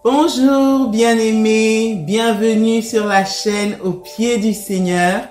Bonjour bien-aimés, bienvenue sur la chaîne Au pied du Seigneur,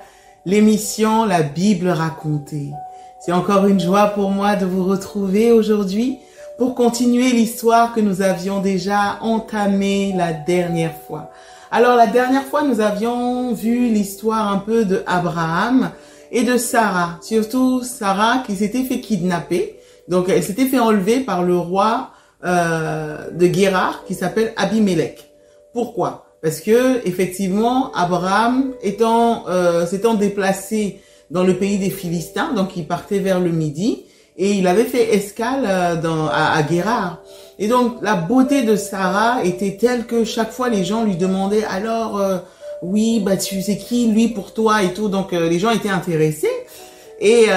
l'émission La Bible racontée. C'est encore une joie pour moi de vous retrouver aujourd'hui pour continuer l'histoire que nous avions déjà entamée la dernière fois. Alors la dernière fois, nous avions vu l'histoire un peu de Abraham et de Sarah, surtout Sarah qui s'était fait kidnapper. Donc elle s'était fait enlever par le roi de Guérar qui s'appelle Abimelech. Pourquoi? Parce que effectivement Abraham s'étant déplacé dans le pays des Philistins, donc il partait vers le midi et il avait fait escale à Guérar. Et donc la beauté de Sarah était telle que chaque fois les gens lui demandaient alors oui bah tu sais qui lui pour toi et tout, donc les gens étaient intéressés. Et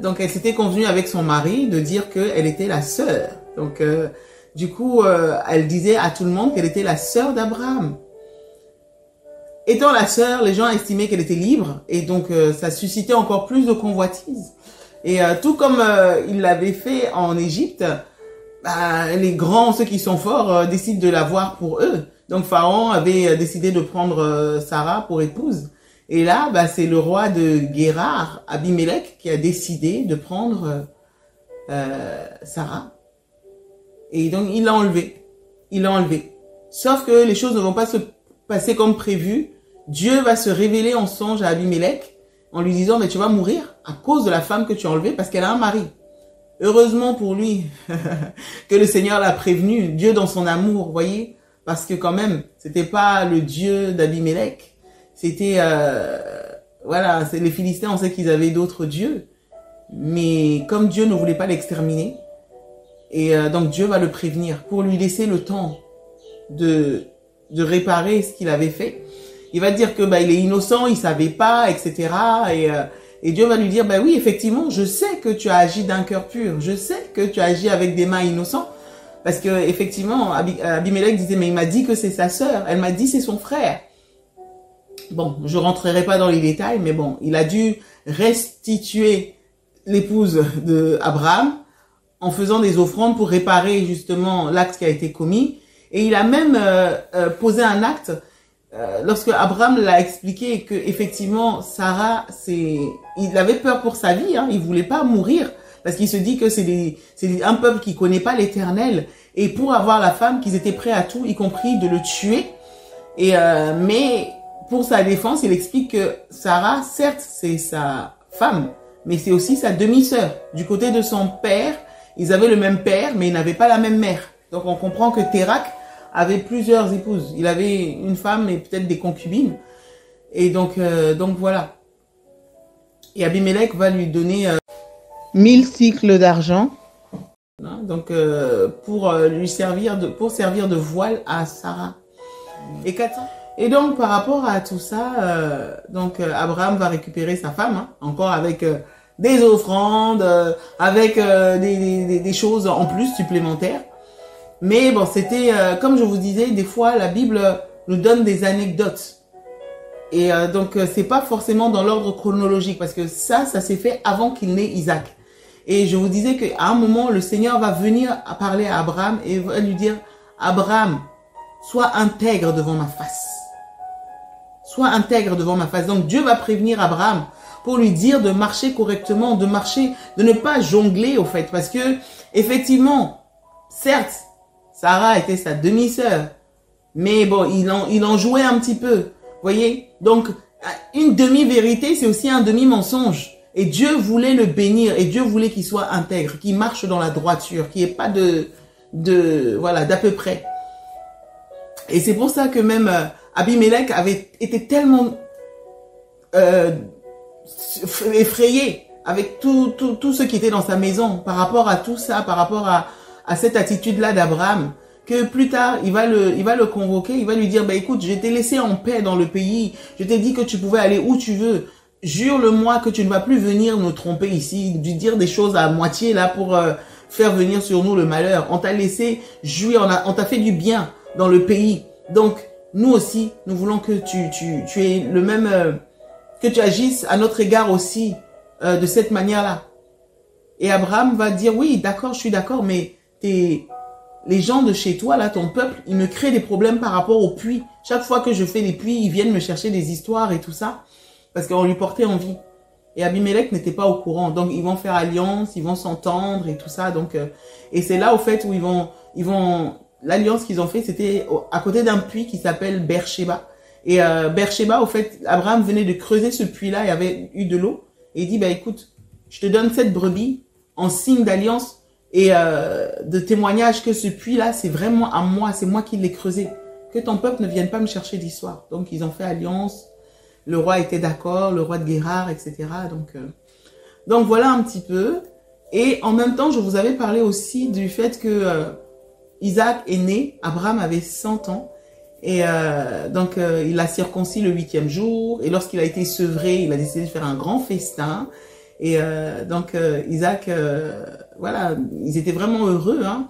donc elle s'était convenue avec son mari de dire qu'elle était la sœur. Donc du coup elle disait à tout le monde qu'elle était la sœur d'Abraham. Étant la sœur, les gens estimaient qu'elle était libre et donc ça suscitait encore plus de convoitise. Et tout comme il l'avait fait en Égypte, les grands, ceux qui sont forts, décident de l'avoir pour eux. Donc Pharaon avait décidé de prendre Sarah pour épouse. Et là, c'est le roi de Guérar, Abimelech, qui a décidé de prendre Sarah. Et donc, il l'a enlevée. Il l'a enlevée. Sauf que les choses ne vont pas se passer comme prévu. Dieu va se révéler en songe à Abimelech en lui disant, mais tu vas mourir à cause de la femme que tu as enlevée parce qu'elle a un mari. Heureusement pour lui que le Seigneur l'a prévenu, Dieu dans son amour, vous voyez, parce que quand même, c'était pas le Dieu d'Abimelech. C'était, voilà, c'est les Philistins, on sait qu'ils avaient d'autres dieux. Mais comme Dieu ne voulait pas l'exterminer, et donc Dieu va le prévenir pour lui laisser le temps de réparer ce qu'il avait fait. Il va dire que il est innocent, il savait pas, etc. Et Dieu va lui dire, oui, effectivement, je sais que tu as agi d'un cœur pur. Je sais que tu as agi avec des mains innocentes. Parce que effectivement, Abimelech disait, mais il m'a dit que c'est sa sœur. Elle m'a dit c'est son frère. Bon, je rentrerai pas dans les détails, mais bon, il a dû restituer l'épouse de Abraham en faisant des offrandes pour réparer justement l'acte qui a été commis. Et il a même posé un acte lorsque Abraham l'a expliqué que effectivement Sarah, il avait peur pour sa vie, hein, il voulait pas mourir parce qu'il se dit que c'est un peuple qui connaît pas l'Éternel et pour avoir la femme qu'ils étaient prêts à tout, y compris de le tuer. Et mais pour sa défense, il explique que Sarah, certes, c'est sa femme, mais c'est aussi sa demi-sœur. Du côté de son père, ils avaient le même père, mais ils n'avaient pas la même mère. Donc on comprend que Térak avait plusieurs épouses. Il avait une femme et peut-être des concubines. Et donc voilà. Et Abimelech va lui donner 1000 cycles d'argent. Donc pour servir de voile à Sarah. Et donc par rapport à tout ça, Abraham va récupérer sa femme, hein, encore avec des offrandes, avec des choses en plus supplémentaires. Mais bon, c'était, comme je vous disais, des fois, la Bible nous donne des anecdotes. Et donc, c'est pas forcément dans l'ordre chronologique, parce que ça s'est fait avant qu'il n'ait Isaac. Et je vous disais qu'à un moment, le Seigneur va venir parler à Abraham et va lui dire, Abraham, sois intègre devant ma face. Sois intègre devant ma face. Donc, Dieu va prévenir Abraham pour lui dire de marcher correctement, de ne pas jongler, au fait. Parce que, effectivement, certes, Sarah était sa demi-sœur. Mais bon, il en jouait un petit peu. Voyez? Donc, une demi-vérité, c'est aussi un demi-mensonge. Et Dieu voulait le bénir. Et Dieu voulait qu'il soit intègre, qu'il marche dans la droiture, qu'il n'y ait pas voilà, d'à peu près. Et c'est pour ça que même Abimelech avait été tellement effrayé avec tout ce qui était dans sa maison par rapport à tout ça, par rapport à cette attitude-là d'Abraham, que plus tard, il va le convoquer, il va lui dire, écoute, je t'ai laissé en paix dans le pays, je t'ai dit que tu pouvais aller où tu veux, jure-le-moi que tu ne vas plus venir nous tromper ici, dire des choses à moitié là pour faire venir sur nous le malheur. On t'a laissé jouir, on t'a fait du bien dans le pays. Donc, nous aussi, nous voulons que tu aies le même, que tu agisses à notre égard aussi de cette manière-là. Et Abraham va dire, oui, d'accord, je suis d'accord, mais les gens de chez toi, là, ton peuple, ils me créent des problèmes par rapport aux puits. Chaque fois que je fais les puits, ils viennent me chercher des histoires et tout ça, parce qu'on lui portait envie. Et Abimelech n'était pas au courant. Donc, ils vont faire alliance, ils vont s'entendre et tout ça. Donc, et c'est là, au fait, où l'alliance qu'ils ont fait, c'était à côté d'un puits qui s'appelle Beersheba. Et Beersheba, au fait, Abraham venait de creuser ce puits-là, il y avait eu de l'eau. Et il dit, bah écoute, je te donne cette brebis en signe d'alliance et de témoignage que ce puits-là, c'est vraiment à moi, c'est moi qui l'ai creusé. Que ton peuple ne vienne pas me chercher d'histoire. Donc, ils ont fait alliance. Le roi était d'accord, le roi de Guérard, etc. Donc voilà un petit peu. Et en même temps, je vous avais parlé aussi du fait que Isaac est né, Abraham avait 100 ans. Et il a circoncis le 8e jour. Et lorsqu'il a été sevré, il a décidé de faire un grand festin. Et Isaac, voilà, ils étaient vraiment heureux. Hein.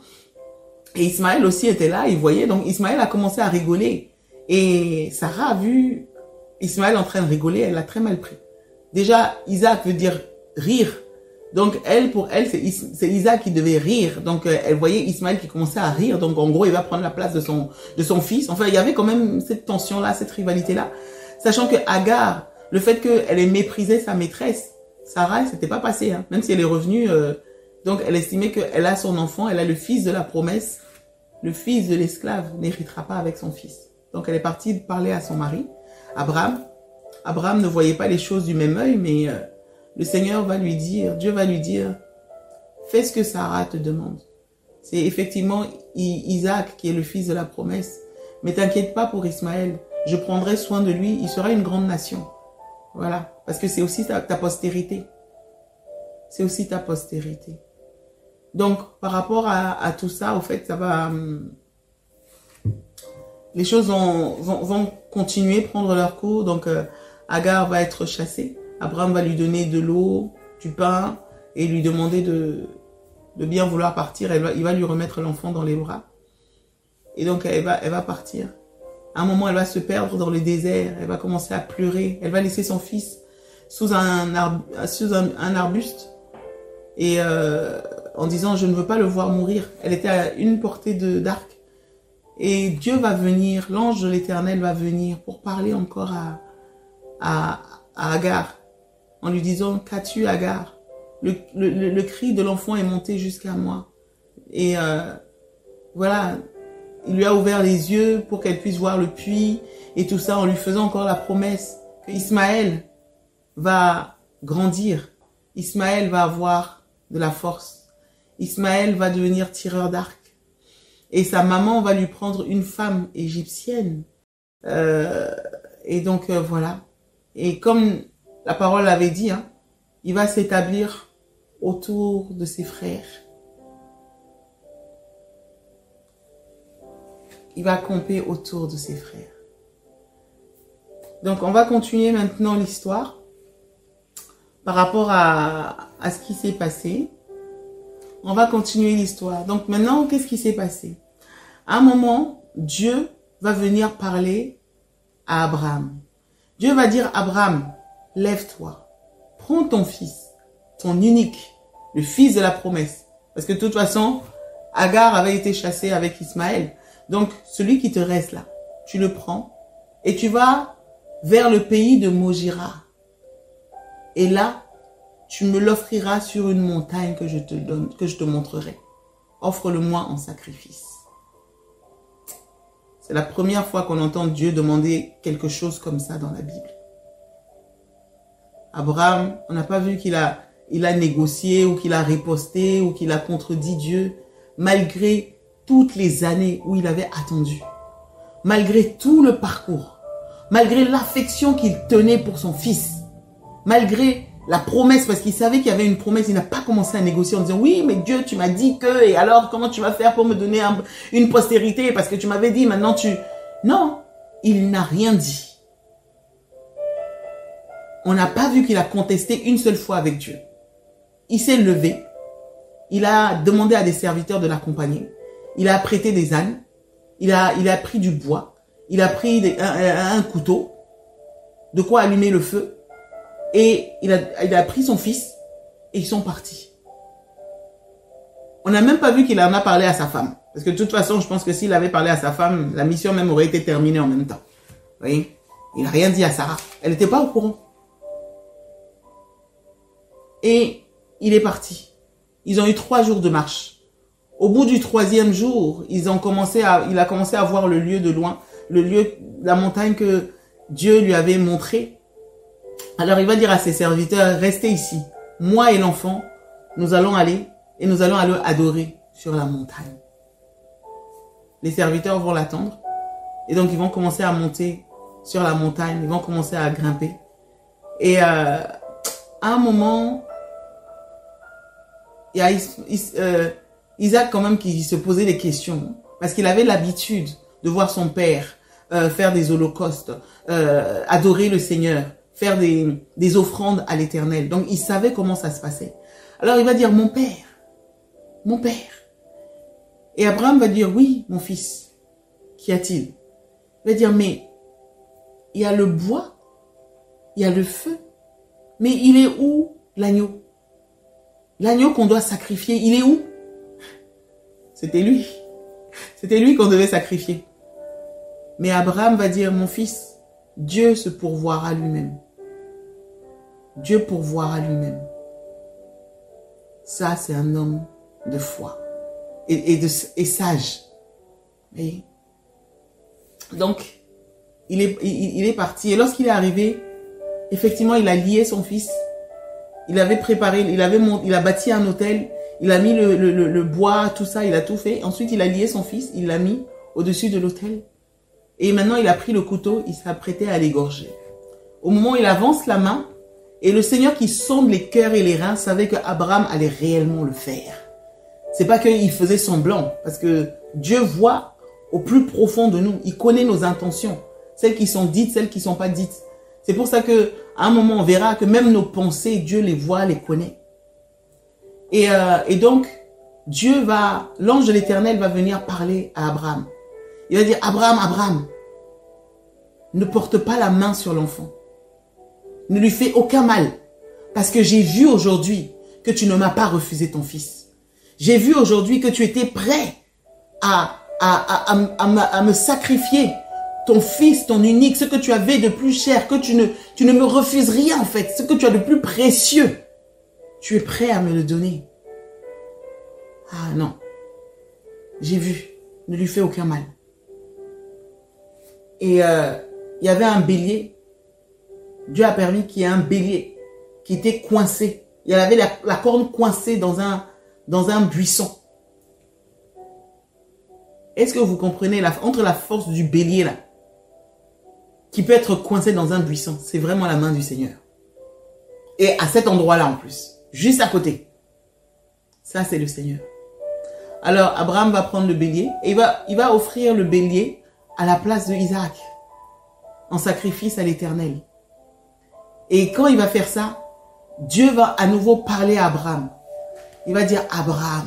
Et Ismaël aussi était là, il voyait. Donc Ismaël a commencé à rigoler. Et Sarah a vu Ismaël en train de rigoler, elle l'a très mal pris. Déjà, Isaac veut dire rire. Donc, pour elle, c'est Isaac qui devait rire. Donc, elle voyait Ismaël qui commençait à rire. Donc, en gros, il va prendre la place de son fils. Enfin, il y avait quand même cette tension-là, cette rivalité-là. Sachant que Agar, le fait qu'elle ait méprisé sa maîtresse, Sarah, c'était pas passé. Hein. Même si elle est revenue, donc elle estimait qu'elle a son enfant, elle a le fils de la promesse. Le fils de l'esclave n'héritera pas avec son fils. Donc, elle est partie parler à son mari. Abraham ne voyait pas les choses du même œil, mais le Seigneur va lui dire, Dieu va lui dire, fais ce que Sarah te demande. C'est effectivement Isaac qui est le fils de la promesse. Mais t'inquiète pas pour Ismaël, je prendrai soin de lui, il sera une grande nation. Voilà, parce que c'est aussi ta postérité. C'est aussi ta postérité. Donc, par rapport à tout ça, au fait, ça va... les choses vont continuer, prendre leur cours. Donc, Agar va être chassée. Abraham va lui donner de l'eau, du pain, et lui demander de bien vouloir partir. Il va lui remettre l'enfant dans les bras. Et donc, elle va partir. À un moment, elle va se perdre dans le désert. Elle va commencer à pleurer. Elle va laisser son fils sous un arbuste. Et en disant, je ne veux pas le voir mourir. Elle était à une portée d'arc. Et Dieu va venir, l'ange de l'Éternel va venir pour parler encore à Agar, en lui disant, qu'as-tu Agar? Le cri de l'enfant est monté jusqu'à moi. Et voilà, il lui a ouvert les yeux pour qu'elle puisse voir le puits et tout ça, en lui faisant encore la promesse que Ismaël va grandir. Ismaël va avoir de la force. Ismaël va devenir tireur d'arc. Et sa maman va lui prendre une femme égyptienne. Et donc, voilà. Et comme la parole avait dit, hein, il va s'établir autour de ses frères. Il va camper autour de ses frères. Donc, on va continuer maintenant l'histoire par rapport à ce qui s'est passé. On va continuer l'histoire. Donc maintenant, qu'est-ce qui s'est passé? À un moment, Dieu va venir parler à Abraham. Dieu va dire, Abraham, lève-toi, prends ton fils, ton unique, le fils de la promesse. Parce que de toute façon, Agar avait été chassée avec Ismaël. Donc, celui qui te reste là, tu le prends et tu vas vers le pays de Mojira. Et là, tu me l'offriras sur une montagne que je te donne, que je te montrerai. Offre-le-moi en sacrifice. C'est la première fois qu'on entend Dieu demander quelque chose comme ça dans la Bible. Abraham, on n'a pas vu qu'il a négocié ou qu'il a riposté ou qu'il a contredit Dieu, malgré toutes les années où il avait attendu, malgré tout le parcours, malgré l'affection qu'il tenait pour son fils, malgré la promesse, parce qu'il savait qu'il y avait une promesse, il n'a pas commencé à négocier en disant, oui, mais Dieu, tu m'as dit que, et alors, comment tu vas faire pour me donner une postérité, parce que tu m'avais dit, maintenant tu... Non, il n'a rien dit. On n'a pas vu qu'il a contesté une seule fois avec Dieu. Il s'est levé, il a demandé à des serviteurs de l'accompagner, il a prêté des ânes, il a pris du bois, il a pris un couteau, de quoi allumer le feu, et il a pris son fils et ils sont partis. On n'a même pas vu qu'il en a parlé à sa femme. Parce que de toute façon, je pense que s'il avait parlé à sa femme, la mission même aurait été terminée en même temps. Vous voyez? Il n'a rien dit à Sarah. Elle n'était pas au courant. Et il est parti. Ils ont eu 3 jours de marche. Au bout du 3e jour, il a commencé à voir le lieu de loin, la montagne que Dieu lui avait montrée. Alors il va dire à ses serviteurs, restez ici. Moi et l'enfant, nous allons aller adorer sur la montagne. Les serviteurs vont l'attendre. Et donc, ils vont commencer à monter sur la montagne. Ils vont commencer à grimper. Et à un moment, il y a Isaac quand même qui se posait des questions. Parce qu'il avait l'habitude de voir son père faire des holocaustes, adorer le Seigneur, faire des offrandes à l'Éternel. Donc, il savait comment ça se passait. Alors, il va dire, mon père. Et Abraham va dire, oui, mon fils, qu'y a-t-il? Il va dire, mais il y a le bois, il y a le feu, mais il est où l'agneau? L'agneau qu'on doit sacrifier, il est où? C'était lui. C'était lui qu'on devait sacrifier. Mais Abraham va dire, mon fils, Dieu se pourvoira lui-même. Dieu pourvoira lui-même. Ça, c'est un homme de foi et sage. Et donc, il est parti. Et lorsqu'il est arrivé, effectivement, il a lié son fils. Il avait préparé, il a bâti un hôtel. Il a mis le bois, tout ça, il a tout fait. Ensuite, il a lié son fils, il l'a mis au-dessus de l'autel. Et maintenant, il a pris le couteau, il s'apprêtait à l'égorger. Au moment où il avance la main, et le Seigneur qui sonde les cœurs et les reins savait que Abraham allait réellement le faire. C'est pas qu'il faisait semblant, parce que Dieu voit au plus profond de nous. Il connaît nos intentions, celles qui sont dites, celles qui ne sont pas dites. C'est pour ça que à un moment, on verra que même nos pensées, Dieu les voit, les connaît. Et donc, l'ange de l'Éternel va venir parler à Abraham. Il va dire, Abraham, ne porte pas la main sur l'enfant. Ne lui fais aucun mal. Parce que j'ai vu aujourd'hui que tu ne m'as pas refusé ton fils. J'ai vu aujourd'hui que tu étais prêt à me sacrifier ton fils, ton unique, ce que tu avais de plus cher, que tu ne me refuses rien en fait, ce que tu as de plus précieux. Tu es prêt à me le donner. Ah non, j'ai vu, ne lui fais aucun mal. Et il y avait un bélier. Dieu a permis qu'il y ait un bélier qui était coincé. Il y avait la corne coincée dans un buisson. Est-ce que vous comprenez entre la force du bélier là, qui peut être coincé dans un buisson, c'est vraiment la main du Seigneur. Et à cet endroit-là en plus, juste à côté. Ça c'est le Seigneur. Alors Abraham va prendre le bélier et il va offrir le bélier à la place de Isaac en sacrifice à l'Éternel. Et quand il va faire ça, Dieu va à nouveau parler à Abraham. Il va dire, Abraham,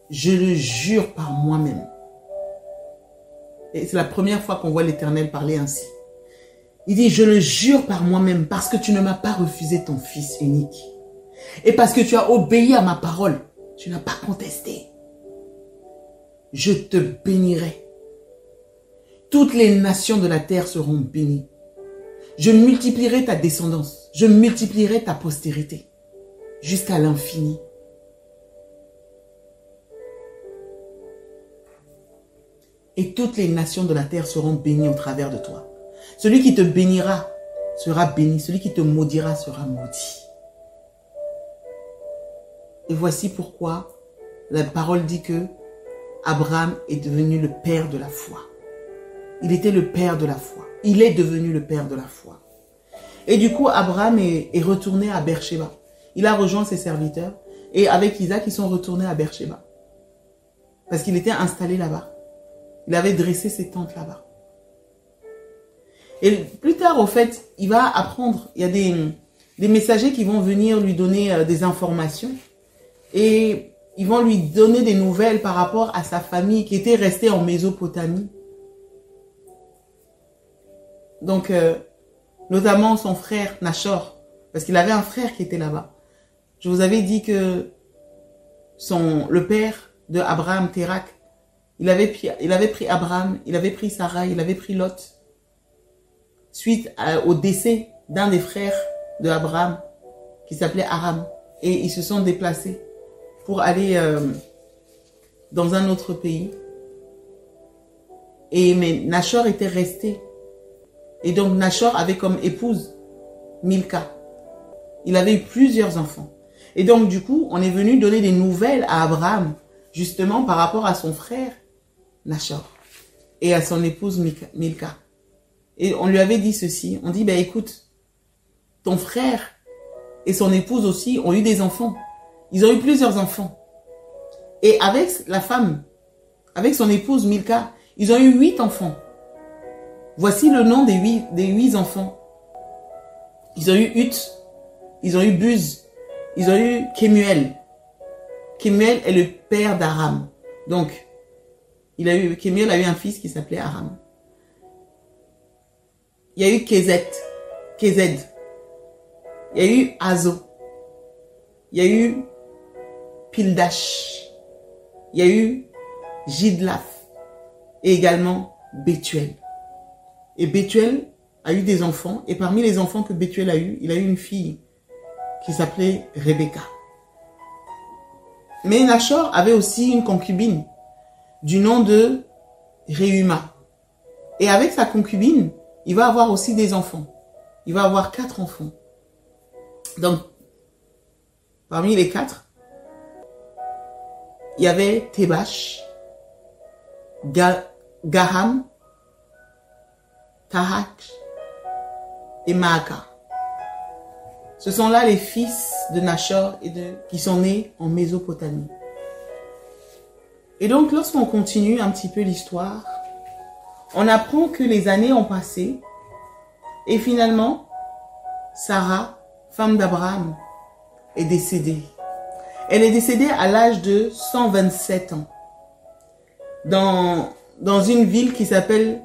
je le jure par moi-même. Et c'est la première fois qu'on voit l'Éternel parler ainsi. Il dit, je le jure par moi-même parce que tu ne m'as pas refusé ton fils unique. Et parce que tu as obéi à ma parole, tu n'as pas contesté. Je te bénirai. Toutes les nations de la terre seront bénies. Je multiplierai ta descendance. Je multiplierai ta postérité jusqu'à l'infini. Et toutes les nations de la terre seront bénies au travers de toi. Celui qui te bénira sera béni. Celui qui te maudira sera maudit. Et voici pourquoi la parole dit que Abraham est devenu le père de la foi. Il était le père de la foi. Il est devenu le père de la foi. Et du coup, Abraham est retourné à Beersheba. Il a rejoint ses serviteurs. Et avec Isaac, ils sont retournés à Beersheba. Parce qu'il était installé là-bas. Il avait dressé ses tentes là-bas. Et plus tard, au fait, il va apprendre. Il y a des messagers qui vont venir lui donner des informations. Et ils vont lui donner des nouvelles par rapport à sa famille qui était restée en Mésopotamie. Donc, notamment son frère Nachor, parce qu'il avait un frère qui était là-bas. Je vous avais dit que le père de Abraham, Térak, il avait pris Abraham, il avait pris Sarah, il avait pris Lot. Suite au décès d'un des frères de Abraham, qui s'appelait Aram. Et ils se sont déplacés pour aller dans un autre pays. Mais Nachor était resté. Et donc Nachor avait comme épouse Milka. Il avait eu plusieurs enfants. Et donc du coup, on est venu donner des nouvelles à Abraham, justement par rapport à son frère Nachor et à son épouse Milka. Et on lui avait dit ceci, on dit, ben écoute, ton frère et son épouse aussi ont eu des enfants. Ils ont eu plusieurs enfants. Et avec la femme, avec son épouse Milka, ils ont eu 8 enfants. Voici le nom des 8 enfants. Ils ont eu Ut, ils ont eu Buz, ils ont eu Kemuel. Kemuel est le père d'Aram. Donc, Kemuel a eu un fils qui s'appelait Aram. Il y a eu Kezed. Il y a eu Azo. Il y a eu Pildash. Il y a eu Jidlaf. Et également Bethuel. Et Bethuel a eu des enfants. Et parmi les enfants que Bethuel a eu, il a eu une fille qui s'appelait Rebecca. Mais Nachor avait aussi une concubine du nom de Reuma. Et avec sa concubine, il va avoir aussi des enfants. Il va avoir 4 enfants. Donc, parmi les 4, il y avait Tebash, Gaham, Tahak et Maaka. Ce sont là les fils de Nachor qui sont nés en Mésopotamie. Et donc, lorsqu'on continue un petit peu l'histoire, on apprend que les années ont passé et finalement, Sarah, femme d'Abraham, est décédée. Elle est décédée à l'âge de 127 ans dans une ville qui s'appelle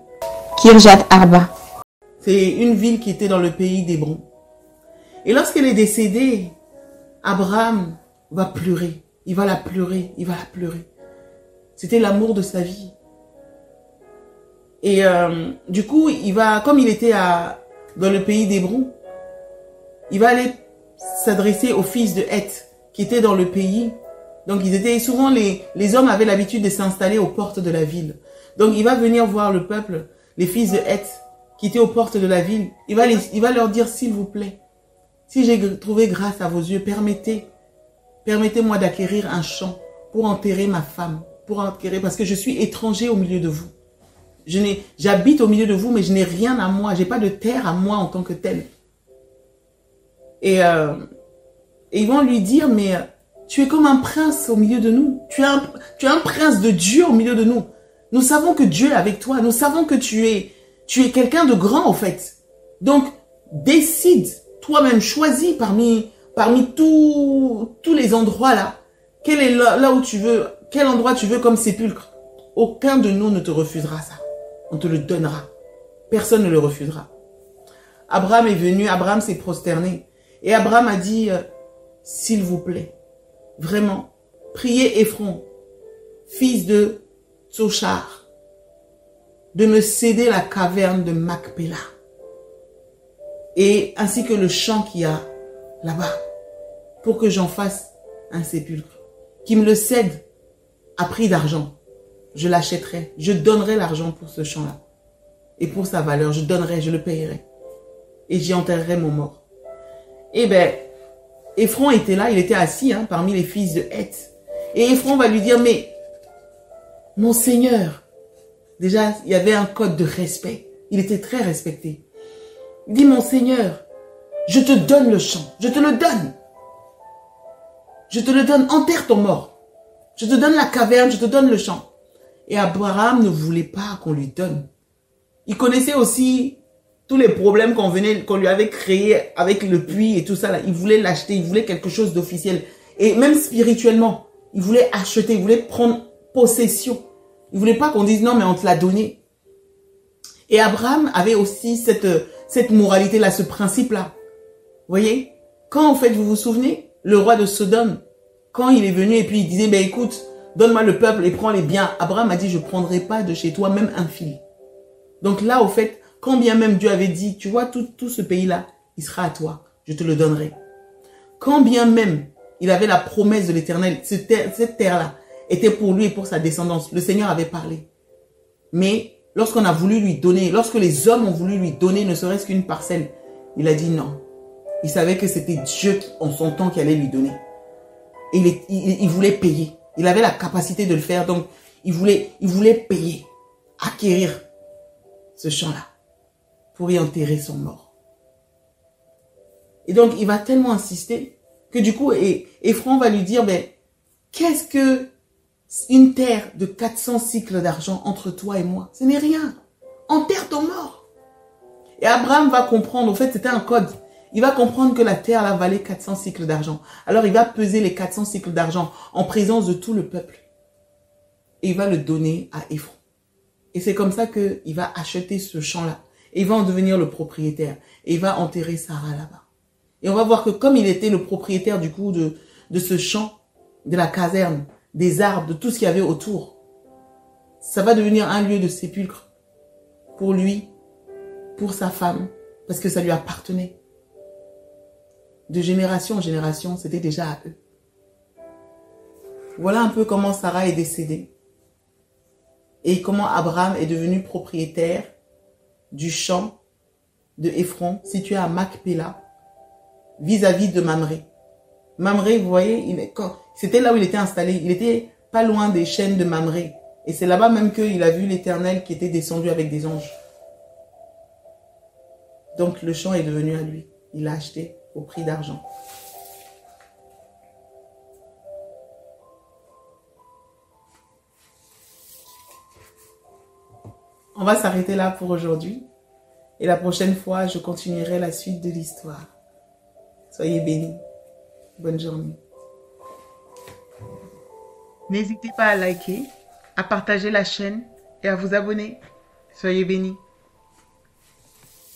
Kirjat Arba. C'est une ville qui était dans le pays d'Hébron. Et lorsqu'elle est décédée, Abraham va pleurer. Il va la pleurer, il va la pleurer. C'était l'amour de sa vie. Et du coup, comme il était dans le pays d'Hébron, il va aller s'adresser aux fils de Heth, qui étaient dans le pays. Donc, souvent, les hommes avaient l'habitude de s'installer aux portes de la ville. Donc, il va venir voir le peuple, les fils de Heth, qui étaient aux portes de la ville. Il va leur dire, s'il vous plaît, si j'ai trouvé grâce à vos yeux, permettez-moi d'acquérir un champ pour enterrer ma femme, parce que je suis étranger au milieu de vous. J'habite au milieu de vous, mais je n'ai rien à moi. J'ai pas de terre à moi en tant que tel. Et ils vont lui dire, mais tu es comme un prince au milieu de nous. Tu es un prince de Dieu au milieu de nous. Nous savons que Dieu est avec toi. Nous savons que tu es quelqu'un de grand, en fait. Donc, décide, toi-même, choisis parmi tous les endroits là. Quel est là où tu veux, quel endroit tu veux comme sépulcre. Aucun de nous ne te refusera ça. On te le donnera. Personne ne le refusera. Abraham est venu, Abraham s'est prosterné. Et Abraham a dit, s'il vous plaît, vraiment, priez Ephron, fils de Tsochar, de me céder la caverne de Macpéla, et ainsi que le champ qu'il y a là-bas, pour que j'en fasse un sépulcre, qui me le cède à prix d'argent. Je l'achèterai, je donnerai l'argent pour ce champ-là. Et pour sa valeur, je le payerai. Et j'y enterrerai mon mort. Eh bien, Ephron était là, il était assis parmi les fils de Heth. Et Ephron va lui dire, mais mon Seigneur, déjà, il y avait un code de respect. Il était très respecté. Il dit, mon Seigneur, je te donne le champ, je te le donne. Je te le donne, enterre ton mort. Je te donne la caverne, je te donne le champ. Et Abraham ne voulait pas qu'on lui donne. Il connaissait aussi tous les problèmes qu'on lui avait créés avec le puits et tout ça. Là. Il voulait l'acheter, il voulait quelque chose d'officiel. Et même spirituellement, il voulait acheter, il voulait prendre possession. Il voulait pas qu'on dise non, mais on te l'a donné. Et Abraham avait aussi cette moralité-là, ce principe-là. Vous voyez? Quand en fait, vous vous souvenez, le roi de Sodome, Quand il est venu et puis il disait, ben écoute, donne-moi le peuple et prends les biens. Abraham a dit, je ne prendrai pas de chez toi même un fil. Donc là, au fait, quand bien même Dieu avait dit, tu vois, tout ce pays-là, il sera à toi, je te le donnerai. Quand bien même il avait la promesse de l'Éternel, cette terre-là était pour lui et pour sa descendance. Le Seigneur avait parlé. Mais lorsqu'on a voulu lui donner, lorsque les hommes ont voulu lui donner ne serait-ce qu'une parcelle, il a dit non. Il savait que c'était Dieu en son temps qui allait lui donner. Et il voulait payer. Il avait la capacité de le faire, donc il voulait payer, acquérir ce champ-là pour y enterrer son mort. Et donc, il va tellement insister que du coup, Ephron va lui dire, ben, qu'est-ce que une terre de 400 cycles d'argent entre toi et moi? Ce n'est rien. Enterre ton mort. Et Abraham va comprendre, en fait, c'était un code. Il va comprendre que la terre là valait 400 cycles d'argent. Alors, il va peser les 400 cycles d'argent en présence de tout le peuple. Et il va le donner à Ephron. Et c'est comme ça qu'il va acheter ce champ-là. Et il va en devenir le propriétaire. Et il va enterrer Sarah là-bas. Et on va voir que comme il était le propriétaire du coup de ce champ, de la caserne, des arbres, de tout ce qu'il y avait autour, ça va devenir un lieu de sépulcre pour lui, pour sa femme, parce que ça lui appartenait. De génération en génération, c'était déjà à eux. Voilà un peu comment Sarah est décédée et comment Abraham est devenu propriétaire du champ de Ephron situé à Macpéla, vis-à-vis de Mamré. Mamré, vous voyez, c'était là où il était installé. Il était pas loin des chaînes de Mamré. Et c'est là-bas même qu'il a vu l'Éternel qui était descendu avec des anges. Donc le champ est devenu à lui. Il l'a acheté au prix d'argent. On va s'arrêter là pour aujourd'hui. Et la prochaine fois, je continuerai la suite de l'histoire. Soyez bénis. Bonne journée. N'hésitez pas à liker, à partager la chaîne et à vous abonner. Soyez bénis.